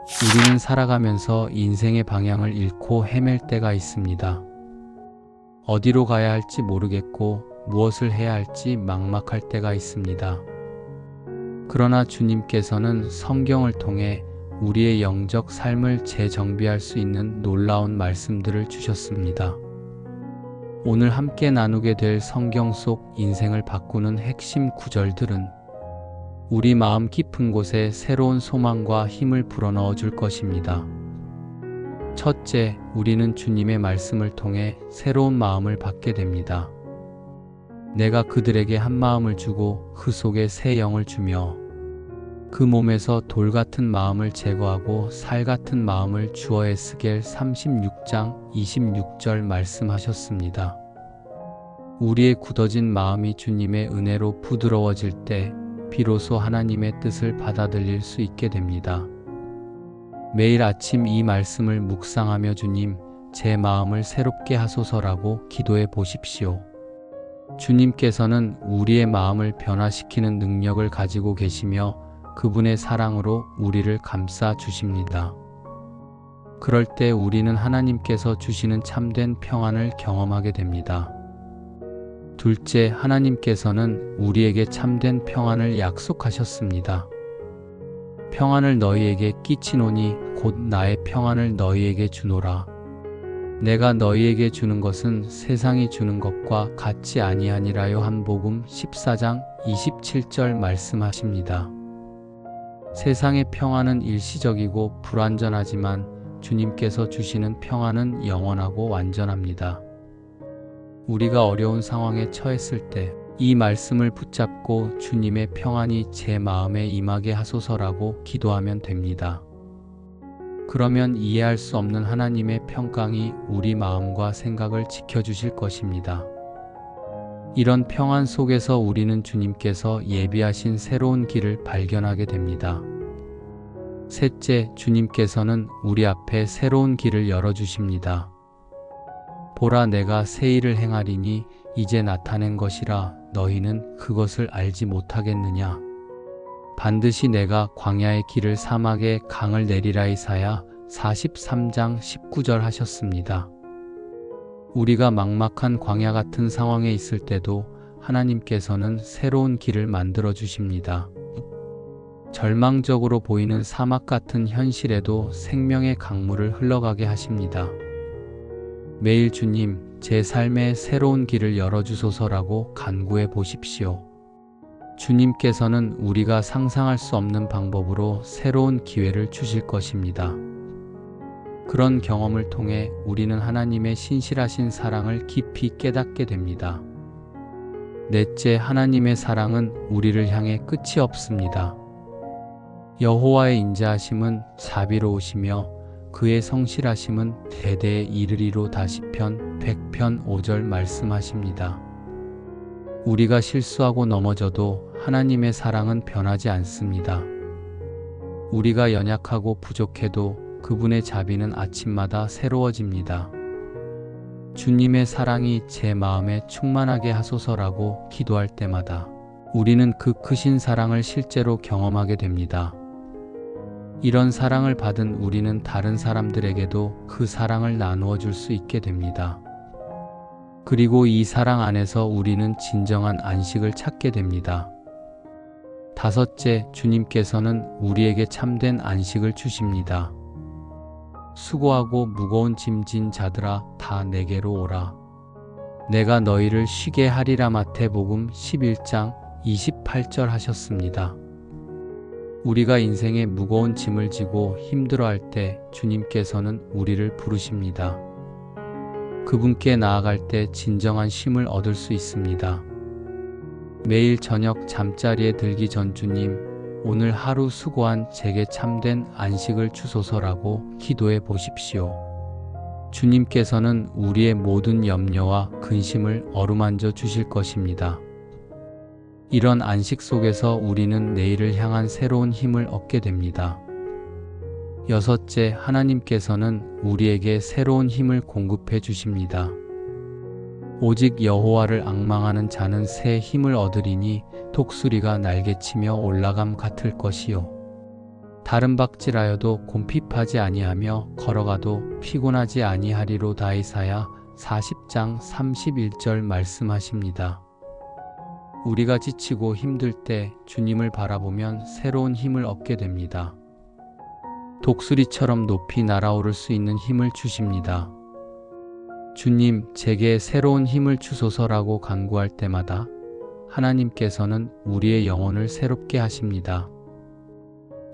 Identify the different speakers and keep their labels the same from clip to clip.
Speaker 1: 우리는 살아가면서 인생의 방향을 잃고 헤맬 때가 있습니다. 어디로 가야 할지 모르겠고 무엇을 해야 할지 막막할 때가 있습니다. 그러나 주님께서는 성경을 통해 우리의 영적 삶을 재정비할 수 있는 놀라운 말씀들을 주셨습니다. 오늘 함께 나누게 될 성경 속 인생을 바꾸는 핵심 구절들은 우리 마음 깊은 곳에 새로운 소망과 힘을 불어넣어 줄 것입니다. 첫째, 우리는 주님의 말씀을 통해 새로운 마음을 받게 됩니다. 내가 그들에게 한 마음을 주고 그 속에 새 영을 주며 그 몸에서 돌 같은 마음을 제거하고 살 같은 마음을 주어 에스겔 36장 26절 말씀하셨습니다. 우리의 굳어진 마음이 주님의 은혜로 부드러워질 때 비로소 하나님의 뜻을 받아들일 수 있게 됩니다. 매일 아침 이 말씀을 묵상하며 주님, 제 마음을 새롭게 하소서라고 기도해 보십시오. 주님께서는 우리의 마음을 변화시키는 능력을 가지고 계시며 그분의 사랑으로 우리를 감싸 주십니다. 그럴 때 우리는 하나님께서 주시는 참된 평안을 경험하게 됩니다. 둘째, 하나님께서는 우리에게 참된 평안을 약속하셨습니다. 평안을 너희에게 끼치노니 곧 나의 평안을 너희에게 주노라. 내가 너희에게 주는 것은 세상이 주는 것과 같지 아니하니라. 요한복음 14장 27절 말씀하십니다. 세상의 평안은 일시적이고 불완전하지만 주님께서 주시는 평안은 영원하고 완전합니다. 우리가 어려운 상황에 처했을 때 이 말씀을 붙잡고 주님의 평안이 제 마음에 임하게 하소서라고 기도하면 됩니다. 그러면 이해할 수 없는 하나님의 평강이 우리 마음과 생각을 지켜주실 것입니다. 이런 평안 속에서 우리는 주님께서 예비하신 새로운 길을 발견하게 됩니다. 셋째, 주님께서는 우리 앞에 새로운 길을 열어주십니다. 보라, 내가 새 일을 행하리니 이제 나타낸 것이라 너희는 그것을 알지 못하겠느냐. 반드시 내가 광야의 길을 사막에 강을 내리라. 이사야 43장 19절 하셨습니다. 우리가 막막한 광야 같은 상황에 있을 때도 하나님께서는 새로운 길을 만들어 주십니다. 절망적으로 보이는 사막 같은 현실에도 생명의 강물을 흘러가게 하십니다. 매일 주님, 제 삶에 새로운 길을 열어주소서라고 간구해 보십시오. 주님께서는 우리가 상상할 수 없는 방법으로 새로운 기회를 주실 것입니다. 그런 경험을 통해 우리는 하나님의 신실하신 사랑을 깊이 깨닫게 됩니다. 넷째, 하나님의 사랑은 우리를 향해 끝이 없습니다. 여호와의 인자하심은 자비로우시며 그의 성실하심은 대대에 이르리로다. 시편 100편 5절 말씀하십니다. 우리가 실수하고 넘어져도 하나님의 사랑은 변하지 않습니다. 우리가 연약하고 부족해도 그분의 자비는 아침마다 새로워집니다. 주님의 사랑이 제 마음에 충만하게 하소서라고 기도할 때마다 우리는 그 크신 사랑을 실제로 경험하게 됩니다. 이런 사랑을 받은 우리는 다른 사람들에게도 그 사랑을 나누어 줄 수 있게 됩니다. 그리고 이 사랑 안에서 우리는 진정한 안식을 찾게 됩니다. 다섯째, 주님께서는 우리에게 참된 안식을 주십니다. 수고하고 무거운 짐 진 자들아, 다 내게로 오라. 내가 너희를 쉬게 하리라. 마태복음 11장 28절 하셨습니다. 우리가 인생의 무거운 짐을 지고 힘들어할 때 주님께서는 우리를 부르십니다. 그분께 나아갈 때 진정한 쉼을 얻을 수 있습니다. 매일 저녁 잠자리에 들기 전 주님, 오늘 하루 수고한 제게 참된 안식을 주소서라고 기도해 보십시오. 주님께서는 우리의 모든 염려와 근심을 어루만져 주실 것입니다. 이런 안식 속에서 우리는 내일을 향한 새로운 힘을 얻게 됩니다. 여섯째, 하나님께서는 우리에게 새로운 힘을 공급해 주십니다. 오직 여호와를 앙망하는 자는 새 힘을 얻으리니 독수리가 날개치며 올라감 같을 것이요. 다른 박질하여도 곰핍하지 아니하며 걸어가도 피곤하지 아니하리로다. 이사야 40장 31절 말씀하십니다. 우리가 지치고 힘들 때 주님을 바라보면 새로운 힘을 얻게 됩니다. 독수리처럼 높이 날아오를 수 있는 힘을 주십니다. 주님, 제게 새로운 힘을 주소서라고 간구할 때마다 하나님께서는 우리의 영혼을 새롭게 하십니다.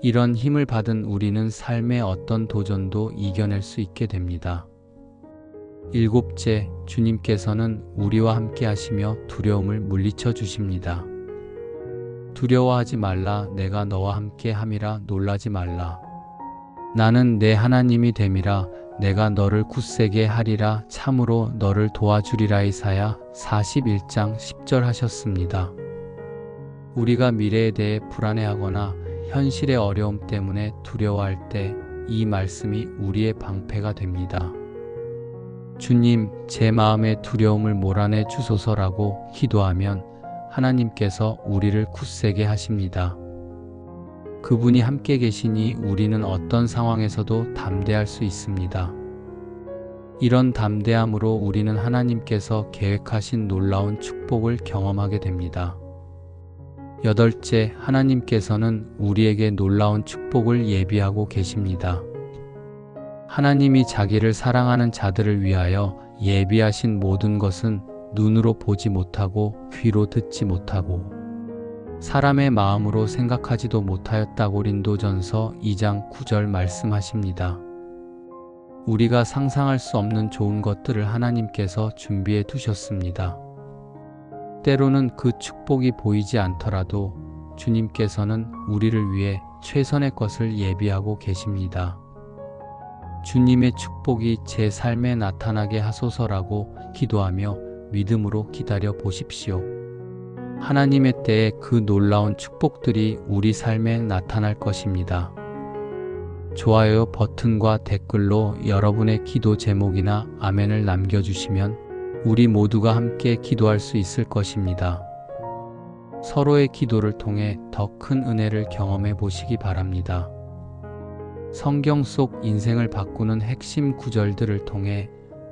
Speaker 1: 이런 힘을 받은 우리는 삶의 어떤 도전도 이겨낼 수 있게 됩니다. 일곱째, 주님께서는 우리와 함께 하시며 두려움을 물리쳐 주십니다. 두려워하지 말라, 내가 너와 함께 함이라. 놀라지 말라. 나는 내 하나님이 됨이라. 내가 너를 굳세게 하리라. 참으로 너를 도와주리라. 이사야 41장 10절 하셨습니다. 우리가 미래에 대해 불안해하거나 현실의 어려움 때문에 두려워할 때 이 말씀이 우리의 방패가 됩니다. 주님, 제 마음의 두려움을 몰아내 주소서라고 기도하면 하나님께서 우리를 굳세게 하십니다. 그분이 함께 계시니 우리는 어떤 상황에서도 담대할 수 있습니다. 이런 담대함으로 우리는 하나님께서 계획하신 놀라운 축복을 경험하게 됩니다. 여덟째, 하나님께서는 우리에게 놀라운 축복을 예비하고 계십니다. 하나님이 자기를 사랑하는 자들을 위하여 예비하신 모든 것은 눈으로 보지 못하고 귀로 듣지 못하고 사람의 마음으로 생각하지도 못하였다고 고린도전서 2장 9절 말씀하십니다. 우리가 상상할 수 없는 좋은 것들을 하나님께서 준비해 두셨습니다. 때로는 그 축복이 보이지 않더라도 주님께서는 우리를 위해 최선의 것을 예비하고 계십니다. 주님의 축복이 제 삶에 나타나게 하소서라고 기도하며 믿음으로 기다려 보십시오. 하나님의 때에 그 놀라운 축복들이 우리 삶에 나타날 것입니다. 좋아요 버튼과 댓글로 여러분의 기도 제목이나 아멘을 남겨주시면 우리 모두가 함께 기도할 수 있을 것입니다. 서로의 기도를 통해 더 큰 은혜를 경험해 보시기 바랍니다. 성경 속 인생을 바꾸는 핵심 구절들을 통해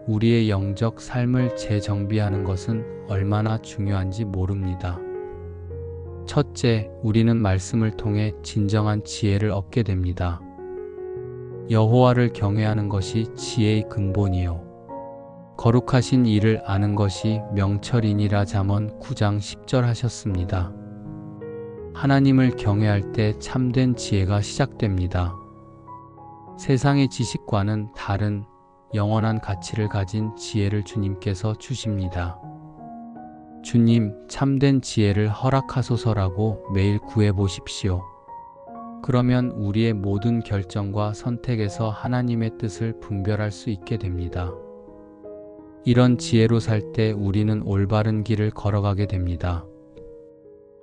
Speaker 1: 우리의 영적 삶을 재정비하는 것은 얼마나 중요한지 모릅니다. 첫째, 우리는 말씀을 통해 진정한 지혜를 얻게 됩니다. 여호와를 경외하는 것이 지혜의 근본이요 거룩하신 이를 아는 것이 명철이니라. 잠언 9장 10절 하셨습니다. 하나님을 경외할 때 참된 지혜가 시작됩니다. 세상의 지식과는 다른 영원한 가치를 가진 지혜를 주님께서 주십니다. 주님, 참된 지혜를 허락하소서라고 매일 구해 보십시오. 그러면 우리의 모든 결정과 선택에서 하나님의 뜻을 분별할 수 있게 됩니다. 이런 지혜로 살 때 우리는 올바른 길을 걸어가게 됩니다.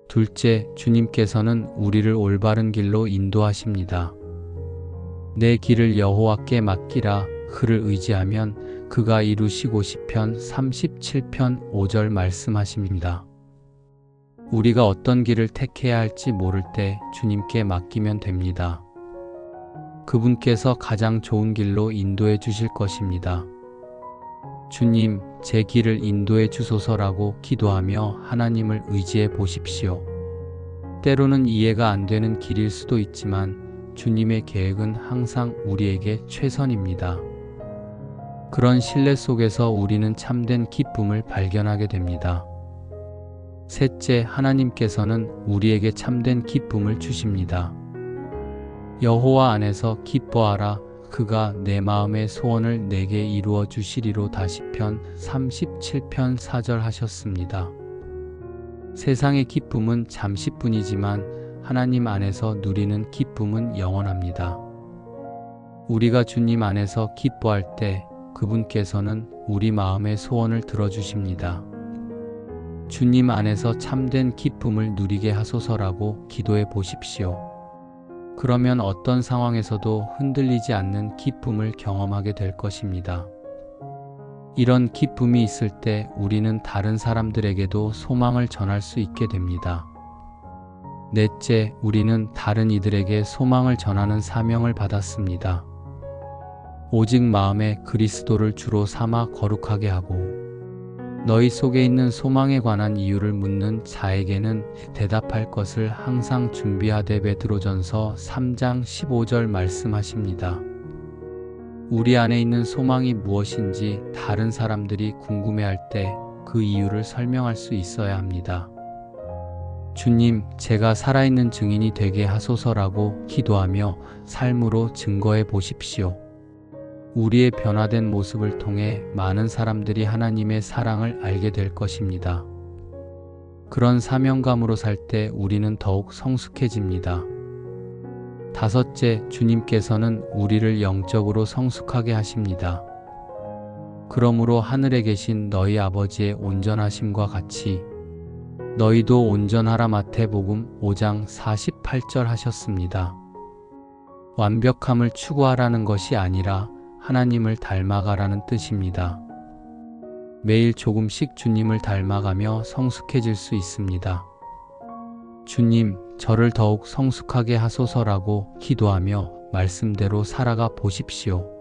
Speaker 1: 둘째, 주님께서는 우리를 올바른 길로 인도하십니다. 내 길을 여호와께 맡기라. 그를 의지하면 그가 이루시고 시편 37편 5절 말씀하십니다. 우리가 어떤 길을 택해야 할지 모를 때 주님께 맡기면 됩니다. 그분께서 가장 좋은 길로 인도해 주실 것입니다. 주님, 제 길을 인도해 주소서라고 기도하며 하나님을 의지해 보십시오. 때로는 이해가 안 되는 길일 수도 있지만 주님의 계획은 항상 우리에게 최선입니다. 그런 신뢰 속에서 우리는 참된 기쁨을 발견하게 됩니다. 셋째, 하나님께서는 우리에게 참된 기쁨을 주십니다. 여호와 안에서 기뻐하라. 그가 내 마음의 소원을 내게 이루어 주시리로다. 시편 37편 4절 하셨습니다. 세상의 기쁨은 잠시뿐이지만 하나님 안에서 누리는 기쁨은 영원합니다. 우리가 주님 안에서 기뻐할 때 그분께서는 우리 마음의 소원을 들어주십니다. 주님 안에서 참된 기쁨을 누리게 하소서라고 기도해 보십시오. 그러면 어떤 상황에서도 흔들리지 않는 기쁨을 경험하게 될 것입니다. 이런 기쁨이 있을 때 우리는 다른 사람들에게도 소망을 전할 수 있게 됩니다. 넷째, 우리는 다른 이들에게 소망을 전하는 사명을 받았습니다. 오직 마음에 그리스도를 주로 삼아 거룩하게 하고 너희 속에 있는 소망에 관한 이유를 묻는 자에게는 대답할 것을 항상 준비하되. 베드로전서 3장 15절 말씀하십니다. 우리 안에 있는 소망이 무엇인지 다른 사람들이 궁금해할 때 그 이유를 설명할 수 있어야 합니다. 주님, 제가 살아있는 증인이 되게 하소서라고 기도하며 삶으로 증거해 보십시오. 우리의 변화된 모습을 통해 많은 사람들이 하나님의 사랑을 알게 될 것입니다. 그런 사명감으로 살 때 우리는 더욱 성숙해집니다. 다섯째, 주님께서는 우리를 영적으로 성숙하게 하십니다. 그러므로 하늘에 계신 너희 아버지의 온전하심과 같이 너희도 온전하라. 마태복음 5장 48절 하셨습니다. 완벽함을 추구하라는 것이 아니라 하나님을 닮아가라는 뜻입니다. 매일 조금씩 주님을 닮아가며 성숙해질 수 있습니다. 주님, 저를 더욱 성숙하게 하소서라고 기도하며 말씀대로 살아가 보십시오.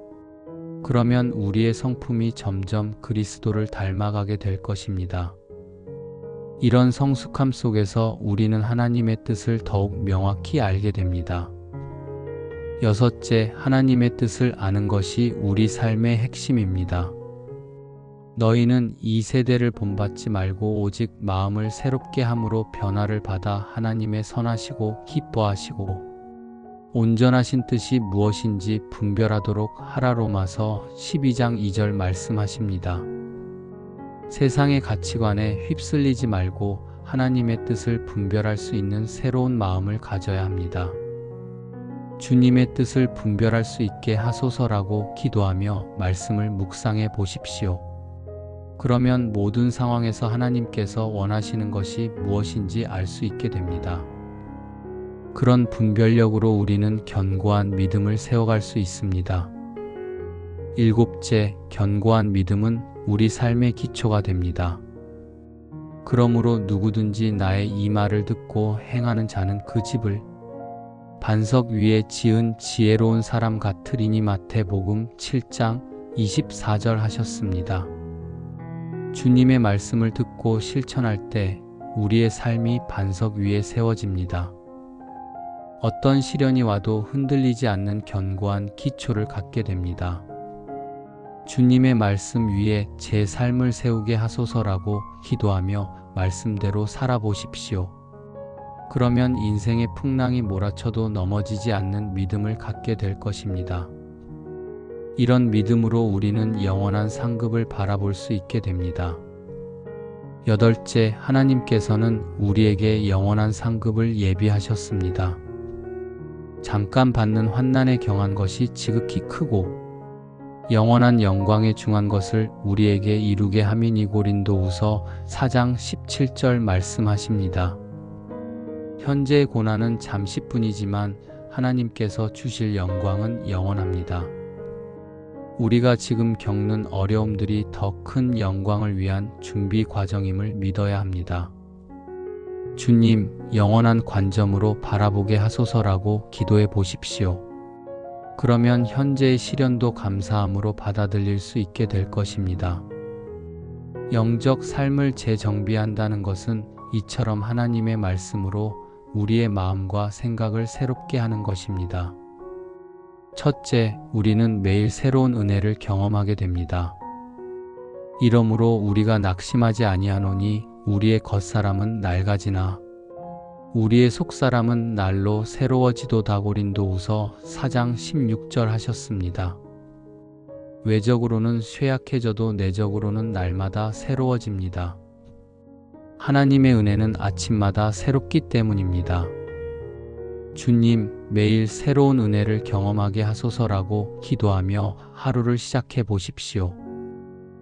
Speaker 1: 그러면 우리의 성품이 점점 그리스도를 닮아가게 될 것입니다. 이런 성숙함 속에서 우리는 하나님의 뜻을 더욱 명확히 알게 됩니다. 여섯째, 하나님의 뜻을 아는 것이 우리 삶의 핵심입니다. 너희는 이 세대를 본받지 말고 오직 마음을 새롭게 함으로 변화를 받아 하나님의 선하시고 기뻐하시고 온전하신 뜻이 무엇인지 분별하도록 하라. 로마서 12장 2절 말씀하십니다. 세상의 가치관에 휩쓸리지 말고 하나님의 뜻을 분별할 수 있는 새로운 마음을 가져야 합니다. 주님의 뜻을 분별할 수 있게 하소서라고 기도하며 말씀을 묵상해 보십시오. 그러면 모든 상황에서 하나님께서 원하시는 것이 무엇인지 알 수 있게 됩니다. 그런 분별력으로 우리는 견고한 믿음을 세워갈 수 있습니다. 일곱째, 견고한 믿음은 우리 삶의 기초가 됩니다. 그러므로 누구든지 나의 이 말을 듣고 행하는 자는 그 집을 반석 위에 지은 지혜로운 사람 같으리니. 마태복음 7장 24절 하셨습니다. 주님의 말씀을 듣고 실천할 때 우리의 삶이 반석 위에 세워집니다. 어떤 시련이 와도 흔들리지 않는 견고한 기초를 갖게 됩니다. 주님의 말씀 위에 제 삶을 세우게 하소서라고 기도하며 말씀대로 살아보십시오. 그러면 인생의 풍랑이 몰아쳐도 넘어지지 않는 믿음을 갖게 될 것입니다. 이런 믿음으로 우리는 영원한 상급을 바라볼 수 있게 됩니다. 여덟째, 하나님께서는 우리에게 영원한 상급을 예비하셨습니다. 잠깐 받는 환난에 경한 것이 지극히 크고 영원한 영광에 중한 것을 우리에게 이루게 함이니. 고린도후서 4장 17절 말씀하십니다. 현재의 고난은 잠시뿐이지만 하나님께서 주실 영광은 영원합니다. 우리가 지금 겪는 어려움들이 더 큰 영광을 위한 준비 과정임을 믿어야 합니다. 주님, 영원한 관점으로 바라보게 하소서라고 기도해 보십시오. 그러면 현재의 시련도 감사함으로 받아들일 수 있게 될 것입니다. 영적 삶을 재정비한다는 것은 이처럼 하나님의 말씀으로 우리의 마음과 생각을 새롭게 하는 것입니다. 첫째, 우리는 매일 새로운 은혜를 경험하게 됩니다. 이러므로 우리가 낙심하지 아니하노니 우리의 겉사람은 낡아지나 우리의 속사람은 날로 새로워지도다. 고린도후서 4장 16절 하셨습니다. 외적으로는 쇠약해져도 내적으로는 날마다 새로워집니다. 하나님의 은혜는 아침마다 새롭기 때문입니다. 주님, 매일 새로운 은혜를 경험하게 하소서라고 기도하며 하루를 시작해 보십시오.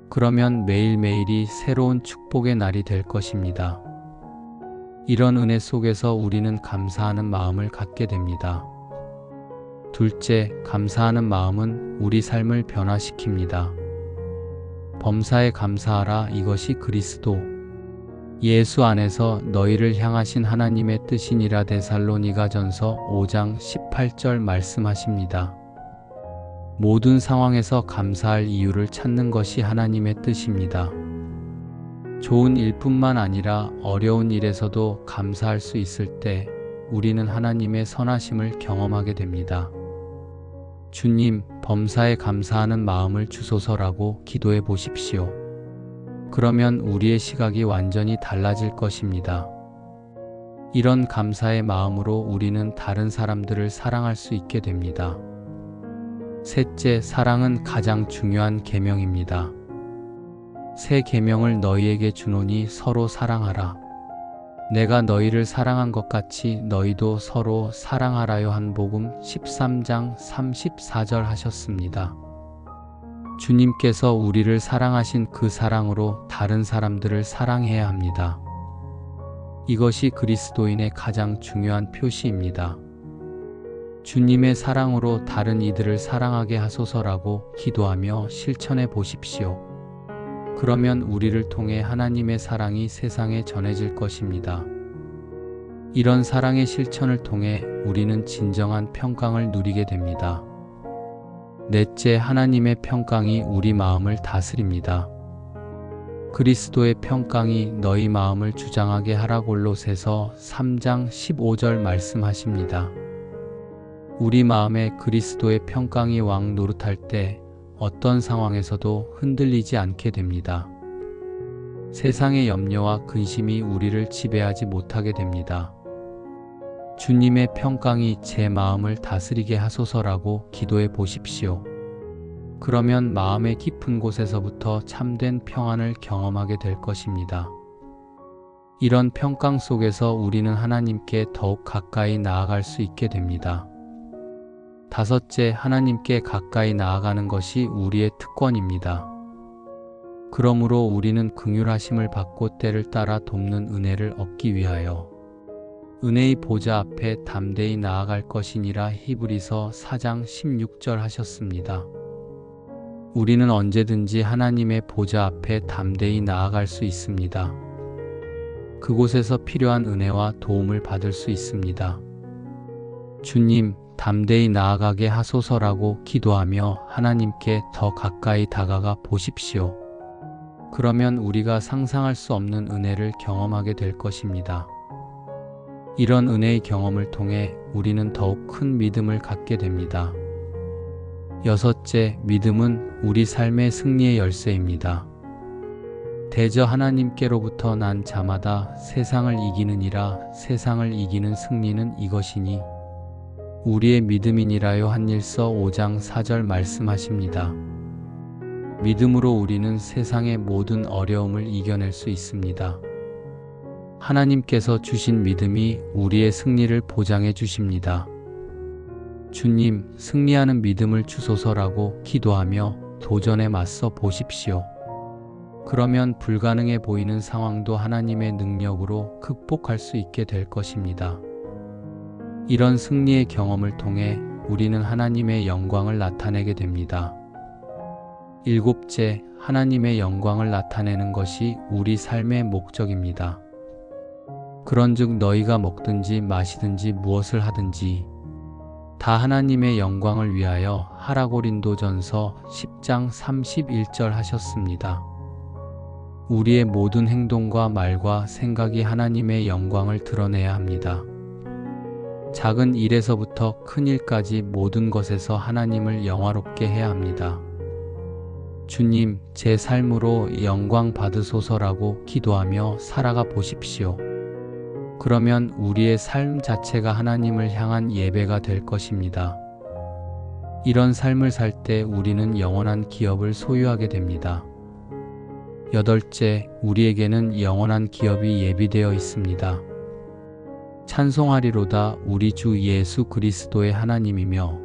Speaker 1: 그러면 매일매일이 새로운 축복의 날이 될 것입니다. 이런 은혜 속에서 우리는 감사하는 마음을 갖게 됩니다. 둘째, 감사하는 마음은 우리 삶을 변화시킵니다. 범사에 감사하라. 이것이 그리스도 예수 안에서 너희를 향하신 하나님의 뜻이니라. 데살로니가전서 5장 18절 말씀하십니다. 모든 상황에서 감사할 이유를 찾는 것이 하나님의 뜻입니다. 좋은 일뿐만 아니라 어려운 일에서도 감사할 수 있을 때 우리는 하나님의 선하심을 경험하게 됩니다. 주님, 범사에 감사하는 마음을 주소서라고 기도해 보십시오. 그러면 우리의 시각이 완전히 달라질 것입니다. 이런 감사의 마음으로 우리는 다른 사람들을 사랑할 수 있게 됩니다. 셋째, 사랑은 가장 중요한 계명입니다. 새 계명을 너희에게 주노니 서로 사랑하라. 내가 너희를 사랑한 것 같이 너희도 서로 사랑하라요. 한복음 13장 34절 하셨습니다. 주님께서 우리를 사랑하신 그 사랑으로 다른 사람들을 사랑해야 합니다. 이것이 그리스도인의 가장 중요한 표시입니다. 주님의 사랑으로 다른 이들을 사랑하게 하소서라고 기도하며 실천해 보십시오. 그러면 우리를 통해 하나님의 사랑이 세상에 전해질 것입니다. 이런 사랑의 실천을 통해 우리는 진정한 평강을 누리게 됩니다. 넷째, 하나님의 평강이 우리 마음을 다스립니다. 그리스도의 평강이 너희 마음을 주장하게 하라. 골로새서 3장 15절 말씀하십니다. 우리 마음에 그리스도의 평강이 왕 노릇할 때 어떤 상황에서도 흔들리지 않게 됩니다. 세상의 염려와 근심이 우리를 지배하지 못하게 됩니다. 주님의 평강이 제 마음을 다스리게 하소서라고 기도해 보십시오. 그러면 마음의 깊은 곳에서부터 참된 평안을 경험하게 될 것입니다. 이런 평강 속에서 우리는 하나님께 더욱 가까이 나아갈 수 있게 됩니다. 다섯째, 하나님께 가까이 나아가는 것이 우리의 특권입니다. 그러므로 우리는 긍휼하심을 받고 때를 따라 돕는 은혜를 얻기 위하여 은혜의 보좌 앞에 담대히 나아갈 것이니라. 히브리서 4장 16절 하셨습니다. 우리는 언제든지 하나님의 보좌 앞에 담대히 나아갈 수 있습니다. 그곳에서 필요한 은혜와 도움을 받을 수 있습니다. 주님, 담대히 나아가게 하소서라고 기도하며 하나님께 더 가까이 다가가 보십시오. 그러면 우리가 상상할 수 없는 은혜를 경험하게 될 것입니다. 이런 은혜의 경험을 통해 우리는 더욱 큰 믿음을 갖게 됩니다. 여섯째, 믿음은 우리 삶의 승리의 열쇠입니다. 대저 하나님께로부터 난 자마다 세상을 이기느니라. 세상을 이기는 승리는 이것이니 우리의 믿음이니라요. 한일서 5장 4절 말씀하십니다. 믿음으로 우리는 세상의 모든 어려움을 이겨낼 수 있습니다. 하나님께서 주신 믿음이 우리의 승리를 보장해 주십니다. 주님, 승리하는 믿음을 주소서라고 기도하며 도전에 맞서 보십시오. 그러면 불가능해 보이는 상황도 하나님의 능력으로 극복할 수 있게 될 것입니다. 이런 승리의 경험을 통해 우리는 하나님의 영광을 나타내게 됩니다. 일곱째, 하나님의 영광을 나타내는 것이 우리 삶의 목적입니다. 그런즉 너희가 먹든지 마시든지 무엇을 하든지 다 하나님의 영광을 위하여 하라. 고린도전서 10장 31절 하셨습니다. 우리의 모든 행동과 말과 생각이 하나님의 영광을 드러내야 합니다. 작은 일에서부터 큰 일까지 모든 것에서 하나님을 영화롭게 해야 합니다. 주님, 제 삶으로 영광 받으소서라고 기도하며 살아가 보십시오. 그러면 우리의 삶 자체가 하나님을 향한 예배가 될 것입니다. 이런 삶을 살 때 우리는 영원한 기업을 소유하게 됩니다. 여덟째, 우리에게는 영원한 기업이 예비되어 있습니다. 찬송하리로다. 우리 주 예수 그리스도의 하나님이며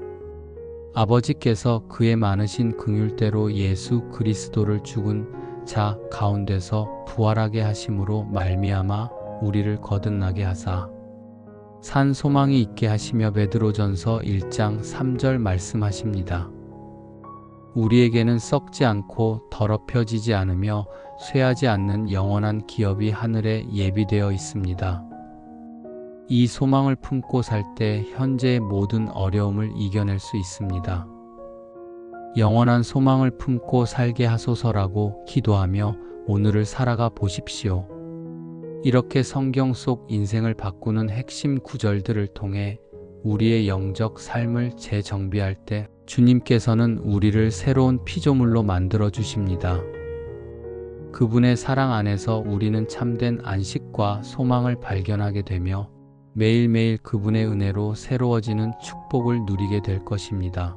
Speaker 1: 아버지께서 그의 많으신 긍휼대로 예수 그리스도를 죽은 자 가운데서 부활하게 하심으로 말미암아 우리를 거듭나게 하사 산 소망이 있게 하시며. 베드로전서 1장 3절 말씀하십니다. 우리에게는 썩지 않고 더럽혀지지 않으며 쇠하지 않는 영원한 기업이 하늘에 예비되어 있습니다. 이 소망을 품고 살 때 현재의 모든 어려움을 이겨낼 수 있습니다. 영원한 소망을 품고 살게 하소서라고 기도하며 오늘을 살아가 보십시오. 이렇게 성경 속 인생을 바꾸는 핵심 구절들을 통해 우리의 영적 삶을 재정비할 때 주님께서는 우리를 새로운 피조물로 만들어 주십니다. 그분의 사랑 안에서 우리는 참된 안식과 소망을 발견하게 되며 매일매일 그분의 은혜로 새로워지는 축복을 누리게 될 것입니다.